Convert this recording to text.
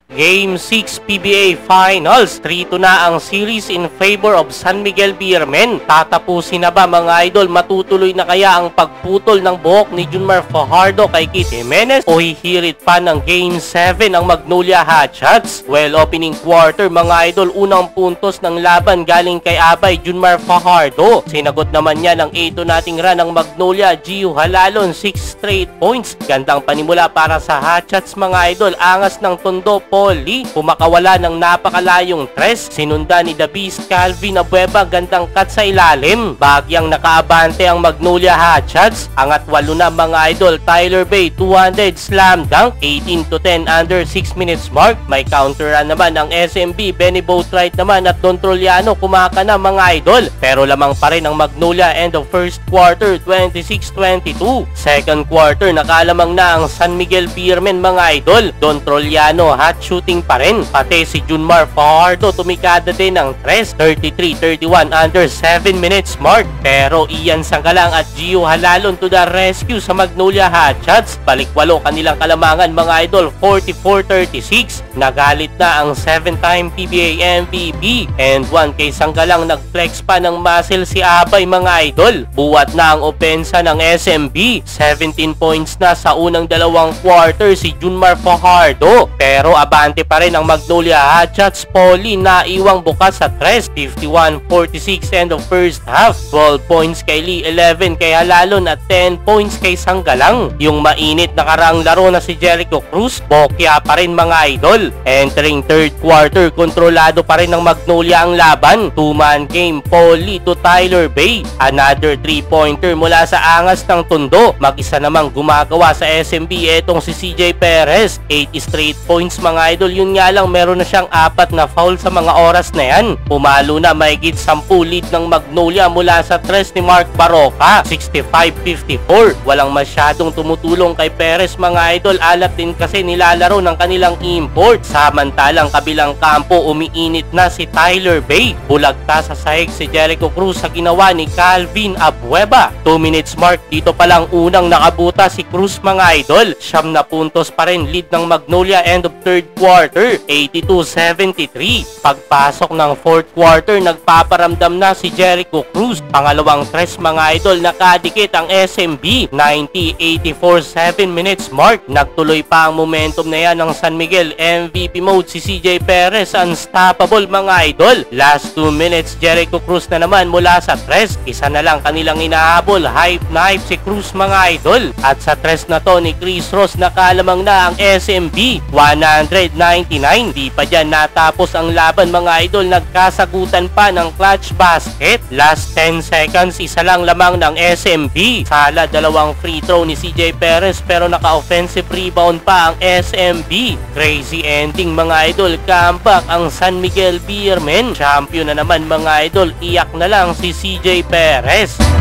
Game 6 PBA Finals, 3-2 na ang series in favor of San Miguel Beermen. Tatapusin na ba mga idol? Matutuloy na kaya ang pagputol ng buhok ni Junmar Fajardo kay Keith Jimenez o hihirit pa ng Game 7 ang Magnolia Hotshots? Well, opening quarter mga idol, unang puntos ng laban galing kay Abay Junmar Fajardo. Sinagot naman niya ng 8 nating run ng Magnolia. Gio Halalon 6 straight points. Gandang panimula para sa Hotshots mga idol. Angas ng tondo Polly, pumakawala ng napakalayong tres. Sinunda ni The Beast Calvin Abueva, gandang cut sa ilalim. Bagyang nakaabante ang Magnolia Hotshots. Angat 8 na mga idol. Tyler Bay 200 slam dunk, 18-10 under 6 minutes mark. May counter run naman ang SMB. Benny Boatwright naman at Don Troliano kumaka na mga idol. Pero lamang pa rin ang Magnolia end of first quarter, 26-22. Second quarter, nakalamang na ang San Miguel Beermen mga idol. Don Troliano hot shooting pa rin. Pati si Junmar Fajardo tumikada din ng tres, 33-31 under 7 minutes mark. Pero Ian Sanggalang at Gio Halalon to the rescue sa Magnolia Hotshots. Balik-walo kanilang kalamangan mga idol, 44-36. Nagalit na ang 7-time PBA MVP and 1 kay Sanggalang. Nag-flex pa ng muscle si Abay mga idol. Buwat na ang opensa ng SMB. 17 points na sa unang dalawang quarter si Junmar Fajardo. Pero abante pa rin ang Magnolia Hotshots. Polly na iwang bukas sa tres, 51-46 end of first half. 12 points kay Lee, 11 kay Halalon at 10 points kay Sanggalang. Yung mainit na karaang laro na si Jericho Cruz, bokya pa rin mga idol. Entering third quarter, kontrolado pa rin ng Magnolia ang laban. 2-man game, Polly to Tyler Bay. Another 3-pointer mula sa angas ng tondo. Mag-isa namang gumagawa sa SMB etong si CJ Perez. 8 straight points mga idol. Yun nga lang, meron na siyang 4 na foul sa mga oras na yan. Pumalo na mahigit 10 lead ng Magnolia mula sa tres ni Mark Baroka, 65-54. Walang masyadong tumutulong kay Perez mga idol. Alat din kasi nilalaro ng kanilang import. Samantalang kabilang kampo, umiinit na si Tyler Bay. Bulagta sa sahig si Jericho Cruz sa ginawa ni Calvin Abueva. 2 minutes mark, dito palang unang nakabuta si Cruz mga idol. 9 na puntos pa rin lead ng Magnolia end of third quarter, 82-73. Pagpasok ng fourth quarter, nagpaparamdam na si Jericho Cruz. Pangalawang tres mga idol, nakadikit ang SMB. 90-84, 7 minutes mark. Nagtuloy pa ang momentum na yan ng San Miguel. MVP mode si CJ Perez, unstoppable mga idol. Last 2 minutes, Jericho Cruz na naman mula sa tres. Isa na lang kanilang inahabol. Hype na hype si Cruz mga idol. At sa tres na to ni Chris Ross, nakalamang na ang SMB. 199. Di pa dyan natapos ang laban mga idol. Nagkasagutan pa ng clutch basket. Last 10 seconds, isa lang lamang ng SMB. Sala dalawang free throw ni CJ Perez pero naka-offensive rebound pa ang SMB. Crazy ending mga idol. Comeback ang San Miguel Beermen. Champion na naman mga idol. Iyak na lang si CJ Perez.